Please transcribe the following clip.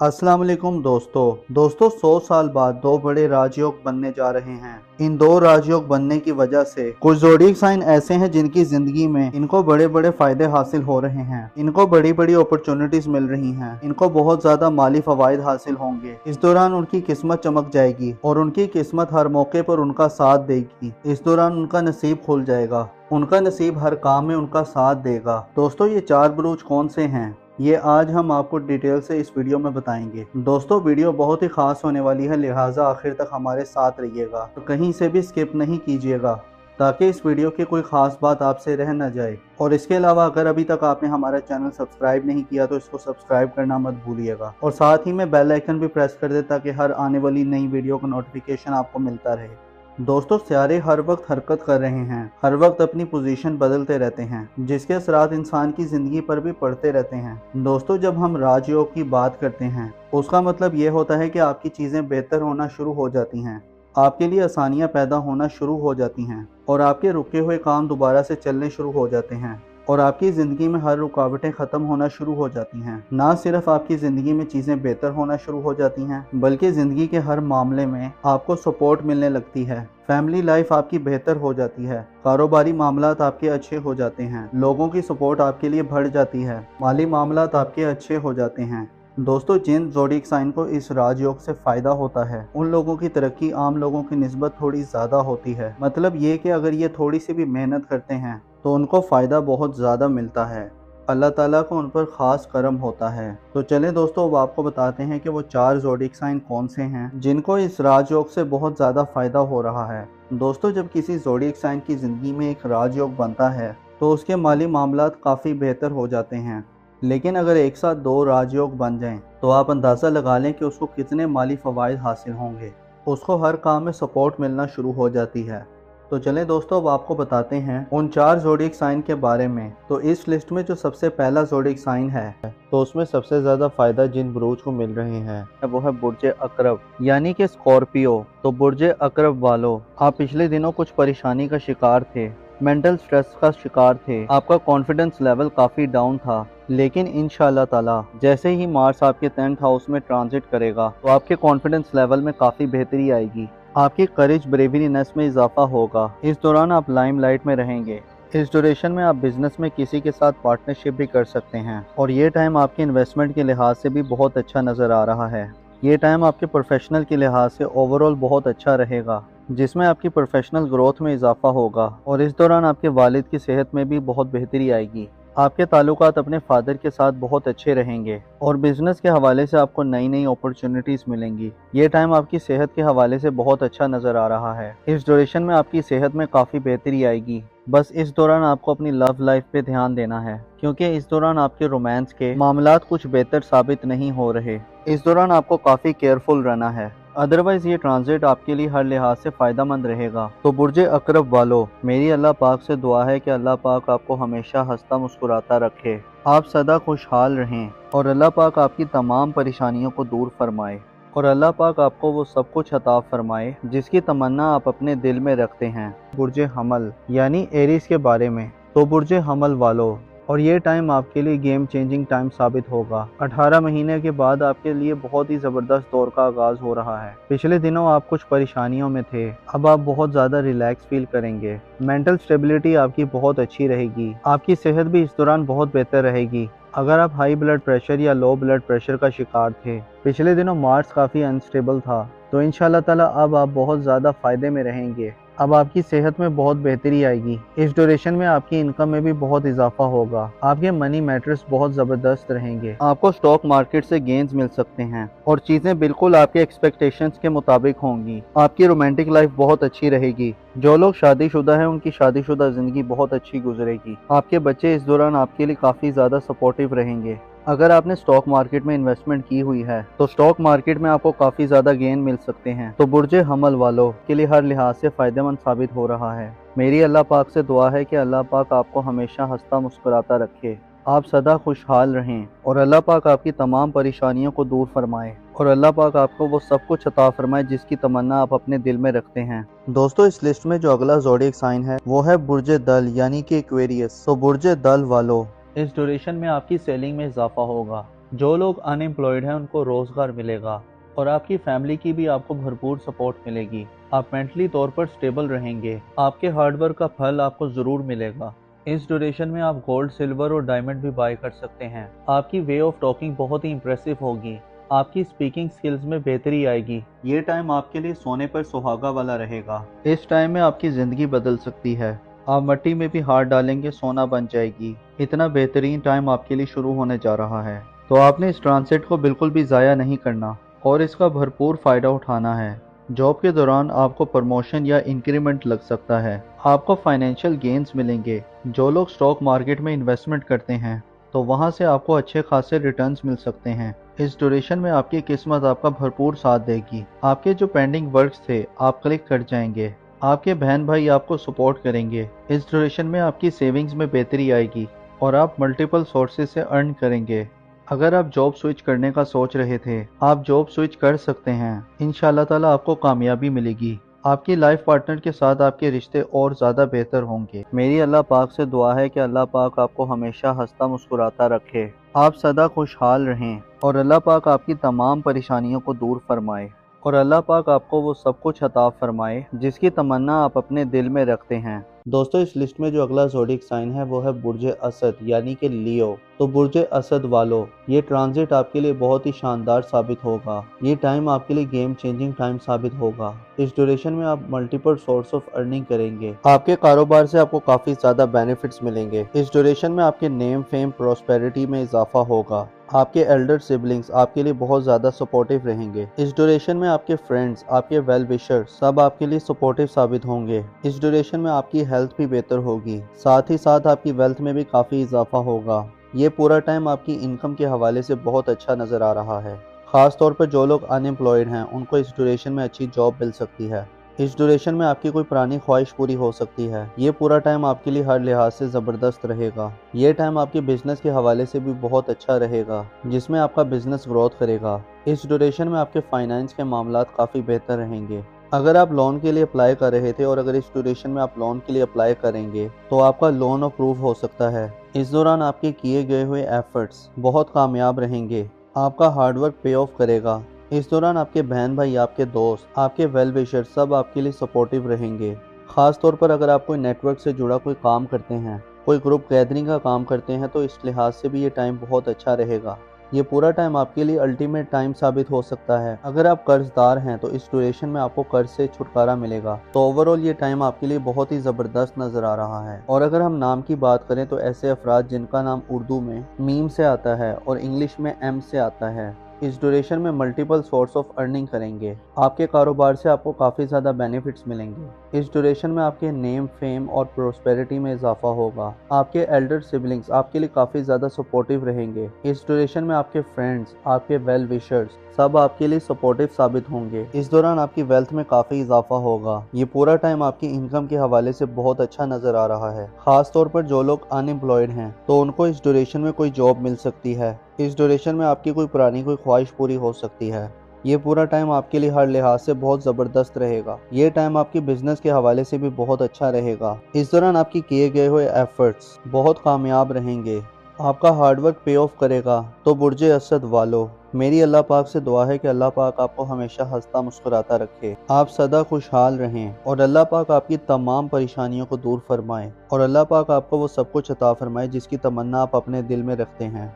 अस्सलाम वालेकुम दोस्तों 100 साल बाद दो बड़े राजयोग बनने जा रहे हैं। इन दो राजयोग बनने की वजह से कुछ ज़ोडिएक साइन ऐसे हैं जिनकी जिंदगी में इनको बड़े बड़े फायदे हासिल हो रहे हैं। इनको बड़ी बड़ी अपॉर्चुनिटीज मिल रही हैं। इनको बहुत ज्यादा माली फवायद हासिल होंगे। इस दौरान उनकी किस्मत चमक जाएगी और उनकी किस्मत हर मौके पर उनका साथ देगी। इस दौरान उनका नसीब खुल जाएगा। उनका नसीब हर काम में उनका साथ देगा। दोस्तों, ये 4 बुरूज कौन से हैं, ये आज हम आपको डिटेल से इस वीडियो में बताएंगे। दोस्तों, वीडियो बहुत ही खास होने वाली है, लिहाजा आखिर तक हमारे साथ रहिएगा। तो कहीं से भी स्किप नहीं कीजिएगा ताकि इस वीडियो की कोई खास बात आपसे रह न जाए। और इसके अलावा अगर अभी तक आपने हमारा चैनल सब्सक्राइब नहीं किया तो इसको सब्सक्राइब करना मत भूलिएगा और साथ ही में बेल आइकन भी प्रेस कर दे ताकि हर आने वाली नई वीडियो का नोटिफिकेशन आपको मिलता रहे। दोस्तों, सितारे हर वक्त हरकत कर रहे हैं, हर वक्त अपनी पोजीशन बदलते रहते हैं, जिसके असरात इंसान की जिंदगी पर भी पड़ते रहते हैं। दोस्तों, जब हम राजयोग की बात करते हैं उसका मतलब ये होता है कि आपकी चीजें बेहतर होना शुरू हो जाती हैं, आपके लिए आसानियां पैदा होना शुरू हो जाती हैं और आपके रुके हुए काम दोबारा से चलने शुरू हो जाते हैं और आपकी ज़िंदगी में हर रुकावटें ख़त्म होना शुरू हो जाती हैं। ना सिर्फ आपकी ज़िंदगी में चीज़ें बेहतर होना शुरू हो जाती हैं बल्कि ज़िंदगी के हर मामले में आपको सपोर्ट मिलने लगती है। फैमिली लाइफ आपकी बेहतर हो जाती है, कारोबारी मामलात आपके अच्छे हो जाते हैं, लोगों की सपोर्ट आपके लिए बढ़ जाती है, माली मामलात आपके अच्छे हो जाते हैं। दोस्तों, जिन ज़ोडिएक साइन को इस राजयोग से फ़ायदा होता है उन लोगों की तरक्की आम लोगों की निस्बत थोड़ी ज़्यादा होती है। मतलब ये कि अगर ये थोड़ी सी भी मेहनत करते हैं तो उनको फ़ायदा बहुत ज़्यादा मिलता है। अल्लाह ताला को उन पर ख़ास करम होता है। तो चलें दोस्तों, अब आपको बताते हैं कि वो 4 ज़ोडिएक साइन कौन से हैं जिनको इस राजयोग से बहुत ज़्यादा फ़ायदा हो रहा है। दोस्तों, जब किसी ज़ोडिएक साइन की ज़िंदगी में एक राजयोग बनता है तो उसके माली मामलात काफ़ी बेहतर हो जाते हैं। लेकिन अगर एक साथ 2 राजयोग बन जाएं तो आप अंदाज़ा लगा लें कि उसको कितने माली फ़वाइद हासिल होंगे। उसको हर काम में सपोर्ट मिलना शुरू हो जाती है। तो चलें दोस्तों, अब आपको बताते हैं उन 4 ज़ोडिएक साइन के बारे में। तो इस लिस्ट में जो सबसे पहला ज़ोडिएक साइन है तो उसमें सबसे ज़्यादा फ़ायदा जिन बुरूज को मिल रहे हैं वो है बुर्ज अकरब यानी कि स्कॉर्पियो। तो बुर्ज अकरब वालों, आप पिछले दिनों कुछ परेशानी का शिकार थे, मेंटल स्ट्रेस का शिकार थे, आपका कॉन्फिडेंस लेवल काफ़ी डाउन था। लेकिन इंशाअल्लाह ताला जैसे ही मार्स आपके 10th हाउस में ट्रांजिट करेगा तो आपके कॉन्फिडेंस लेवल में काफ़ी बेहतरी आएगी, आपकी करेज ब्रेवरीनेस में इजाफा होगा। इस दौरान आप लाइमलाइट में रहेंगे। इस ड्यूरेशन में आप बिजनेस में किसी के साथ पार्टनरशिप भी कर सकते हैं और ये टाइम आपके इन्वेस्टमेंट के लिहाज से भी बहुत अच्छा नज़र आ रहा है। ये टाइम आपके प्रोफेशनल के लिहाज से ओवरऑल बहुत अच्छा रहेगा जिसमें आपकी प्रोफेशनल ग्रोथ में इजाफा होगा और इस दौरान आपके वालिद की सेहत में भी बहुत बेहतरी आएगी। आपके ताल्लुकात अपने फादर के साथ बहुत अच्छे रहेंगे और बिजनेस के हवाले से आपको नई नई अपॉर्चुनिटीज़ मिलेंगी। ये टाइम आपकी सेहत के हवाले से बहुत अच्छा नज़र आ रहा है। इस ड्यूरेशन में आपकी सेहत में काफ़ी बेहतरी आएगी। बस इस दौरान आपको अपनी लव लाइफ पे ध्यान देना है क्योंकि इस दौरान आपके रोमांस के मामलात कुछ बेहतर साबित नहीं हो रहे। इस दौरान आपको काफ़ी केयरफुल रहना है, अदरवाइज ये ट्रांजिट आपके लिए हर लिहाज से फ़ायदेमंद रहेगा। तो बुर्ज अकरब वालों, मेरी अल्लाह पाक से दुआ है कि अल्लाह पाक आपको हमेशा हंसता मुस्कुराता रखे, आप सदा खुशहाल रहें और अल्लाह पाक आपकी तमाम परेशानियों को दूर फरमाए और अल्लाह पाक आपको वो सब कुछ अता फरमाए जिसकी तमन्ना आप अपने दिल में रखते हैं। बुर्ज हमल यानी एरीज के बारे में। तो बुर्ज हमल वालों, और ये टाइम आपके लिए गेम चेंजिंग टाइम साबित होगा। 18 महीने के बाद आपके लिए बहुत ही ज़बरदस्त दौर का आगाज़ हो रहा है। पिछले दिनों आप कुछ परेशानियों में थे, अब आप बहुत ज़्यादा रिलैक्स फील करेंगे। मेंटल स्टेबिलिटी आपकी बहुत अच्छी रहेगी, आपकी सेहत भी इस दौरान बहुत बेहतर रहेगी। अगर आप हाई ब्लड प्रेशर या लो ब्लड प्रेशर का शिकार थे, पिछले दिनों मार्स काफ़ी अनस्टेबल था, तो इंशाल्लाह ताला अब आप बहुत ज़्यादा फ़ायदे में रहेंगे। अब आपकी सेहत में बहुत बेहतरी आएगी। इस ड्यूरेशन में आपकी इनकम में भी बहुत इजाफा होगा। आपके मनी मैटर्स बहुत ज़बरदस्त रहेंगे। आपको स्टॉक मार्केट से गेन्स मिल सकते हैं और चीज़ें बिल्कुल आपके एक्सपेक्टेशंस के मुताबिक होंगी। आपकी रोमांटिक लाइफ बहुत अच्छी रहेगी। जो लोग शादीशुदा हैं उनकी शादीशुदा ज़िंदगी बहुत अच्छी गुजरेगी। आपके बच्चे इस दौरान आपके लिए काफ़ी ज़्यादा सपोर्टिव रहेंगे। अगर आपने स्टॉक मार्केट में इन्वेस्टमेंट की हुई है तो स्टॉक मार्केट में आपको काफ़ी ज़्यादा गेन मिल सकते हैं। तो बुर्ज हमल वालों के लिए हर लिहाज से फ़ायदेमंद साबित हो रहा है। मेरी अल्लाह पाक से दुआ है कि अल्लाह पाक आपको हमेशा हंसता मुस्कुराता रखे, आप सदा खुशहाल रहें और अल्लाह पाक आपकी तमाम परेशानियों को दूर फरमाए और अल्लाह पाक आपको वो सब कुछ अता फरमाए जिसकी तमन्ना आप अपने दिल में रखते हैं। दोस्तों, इस लिस्ट में जो अगला ज़ोडिएक साइन है वो है बुर्ज दल यानी कि एक्वेरियस। तो बुर्ज दल वालों, इस ड्यूरेशन में आपकी सेलिंग में इजाफा होगा, जो लोग अनएम्प्लॉयड हैं उनको रोजगार मिलेगा और आपकी फैमिली की भी आपको भरपूर सपोर्ट मिलेगी। आप मेंटली तौर पर स्टेबल रहेंगे। आपके हार्डवर्क का फल आपको जरूर मिलेगा। इस ड्यूरेशन में आप गोल्ड, सिल्वर और डायमंड भी बाय कर सकते हैं। आपकी वे ऑफ टॉकिंग बहुत ही इंप्रेसिव होगी। आपकी स्पीकिंग स्किल्स में बेहतरी आएगी। ये टाइम आपके लिए सोने पर सुहागा वाला रहेगा। इस टाइम में आपकी जिंदगी बदल सकती है। आप मिट्टी में भी हाथ डालेंगे सोना बन जाएगी। इतना बेहतरीन टाइम आपके लिए शुरू होने जा रहा है, तो आपने इस ट्रांसिट को बिल्कुल भी ज़ाया नहीं करना और इसका भरपूर फ़ायदा उठाना है। जॉब के दौरान आपको प्रमोशन या इंक्रीमेंट लग सकता है। आपको फाइनेंशियल गेन्स मिलेंगे। जो लोग स्टॉक मार्केट में इन्वेस्टमेंट करते हैं तो वहां से आपको अच्छे खासे रिटर्न्स मिल सकते हैं। इस ड्यूरेशन में आपकी किस्मत आपका भरपूर साथ देगी। आपके जो पेंडिंग वर्क्स थे आप क्लिक कर जाएंगे। आपके बहन भाई आपको सपोर्ट करेंगे। इस ड्यूरेशन में आपकी सेविंग्स में बेहतरी आएगी और आप मल्टीपल सोर्सेज से अर्न करेंगे। अगर आप जॉब स्विच करने का सोच रहे थे, आप जॉब स्विच कर सकते हैं। इंशाल्लाह ताला आपको कामयाबी मिलेगी। आपकी लाइफ पार्टनर के साथ आपके रिश्ते और ज़्यादा बेहतर होंगे। मेरी अल्लाह पाक से दुआ है कि अल्लाह पाक आपको हमेशा हंसता मुस्कुराता रखे। आप सदा खुशहाल रहें और अल्लाह पाक आपकी तमाम परेशानियों को दूर फरमाए और अल्लाह पाक आपको वो सब कुछ अता फरमाए जिसकी तमन्ना आप अपने दिल में रखते हैं। दोस्तों, इस लिस्ट में जो अगला ज़ोडिक साइन है वो है बुर्ज असद यानी कि लियो। तो बुर्ज असद वालों, ये ट्रांजिट आपके लिए बहुत ही शानदार साबित होगा। ये टाइम आपके लिए गेम चेंजिंग टाइम साबित होगा। इस ड्यूरेशन में आप मल्टीपल सोर्स ऑफ अर्निंग करेंगे। आपके कारोबार से आपको काफी ज्यादा बेनिफिट्स मिलेंगे। इस ड्यूरेशन में आपके नेम, फेम, प्रोस्पेरिटी में इजाफा होगा। आपके एल्डर सिबलिंग्स आपके लिए बहुत ज़्यादा सपोर्टिव रहेंगे। इस ड्यूरेशन में आपके फ्रेंड्स, आपके वेल विशर्स सब आपके लिए सपोर्टिव साबित होंगे। इस ड्यूरेशन में आपकी हेल्थ भी बेहतर होगी। साथ ही साथ आपकी वेल्थ में भी काफ़ी इजाफा होगा। ये पूरा टाइम आपकी इनकम के हवाले से बहुत अच्छा नज़र आ रहा है। ख़ास तौर पर जो लोग अनएम्प्लॉयड हैं उनको इस ड्यूरेशन में अच्छी जॉब मिल सकती है। इस ड्यूरेशन में आपकी कोई पुरानी ख्वाहिश पूरी हो सकती है। ये पूरा टाइम आपके लिए हर लिहाज से ज़बरदस्त रहेगा। ये टाइम आपके बिजनेस के हवाले से भी बहुत अच्छा रहेगा जिसमें आपका बिजनेस ग्रोथ करेगा। इस ड्यूरेशन में आपके फाइनेंस के मामलात काफ़ी बेहतर रहेंगे। अगर आप लोन के लिए अप्लाई कर रहे थे और अगर इस ड्यूरेशन में आप लोन के लिए अप्लाई करेंगे तो आपका लोन अप्रूव हो सकता है। इस दौरान आपके किए गए हुए एफर्ट्स बहुत कामयाब रहेंगे। आपका हार्डवर्क पे ऑफ करेगा। इस दौरान आपके बहन भाई, आपके दोस्त, आपके वेल विशर सब आपके लिए सपोर्टिव रहेंगे। ख़ास तौर पर अगर आप कोई नेटवर्क से जुड़ा कोई काम करते हैं, कोई ग्रुप गैदरिंग का काम करते हैं तो इस लिहाज से भी ये टाइम बहुत अच्छा रहेगा। ये पूरा टाइम आपके लिए अल्टीमेट टाइम साबित हो सकता है। अगर आप कर्जदार हैं तो इस ड्यूरेशन में आपको कर्ज से छुटकारा मिलेगा। तो ओवरऑल ये टाइम आपके लिए बहुत ही ज़बरदस्त नज़र आ रहा है। और अगर हम नाम की बात करें तो ऐसे अफराद जिनका नाम उर्दू में मीम से आता है और इंग्लिश में एम से आता है, इस ड्यूरेशन में मल्टीपल सोर्स ऑफ अर्निंग करेंगे। आपके कारोबार से आपको काफ़ी ज़्यादा बेनिफिट्स मिलेंगे। इस ड्यूरेशन में आपके नेम, फेम और प्रोस्पेरिटी में इजाफा होगा। आपके एल्डर सिबलिंग्स आपके लिए काफ़ी ज़्यादा सपोर्टिव रहेंगे। इस ड्यूरेशन में आपके फ्रेंड्स, आपके वेल विशर्स सब आपके लिए सपोर्टिव साबित होंगे। इस दौरान आपकी वेल्थ में काफ़ी इजाफा होगा। ये पूरा टाइम आपकी इनकम के हवाले से बहुत अच्छा नज़र आ रहा है। ख़ास तौर पर जो लोग अनएम्प्लॉयड हैं तो उनको इस ड्यूरेशन में कोई जॉब मिल सकती है। इस ड्यूरेशन में आपकी कोई पुरानी कोई ख्वाहिश पूरी हो सकती है। ये पूरा टाइम आपके लिए हर लिहाज से बहुत ज़बरदस्त रहेगा। ये टाइम आपकी बिजनेस के हवाले से भी बहुत अच्छा रहेगा। इस दौरान आपके किए गए हुए एफर्ट्स बहुत कामयाब रहेंगे। आपका हार्डवर्क पे ऑफ करेगा। तो बुर्ज असद वालों, मेरी अल्लाह पाक से दुआ है कि अल्लाह पाक आपको हमेशा हंसता मुस्कुराता रखे। आप सदा खुशहाल रहें और अल्लाह पाक आपकी तमाम परेशानियों को दूर फरमाए और अल्लाह पाक आपको वो सब कुछ अता फरमाए जिसकी तमन्ना आप अपने दिल में रखते हैं।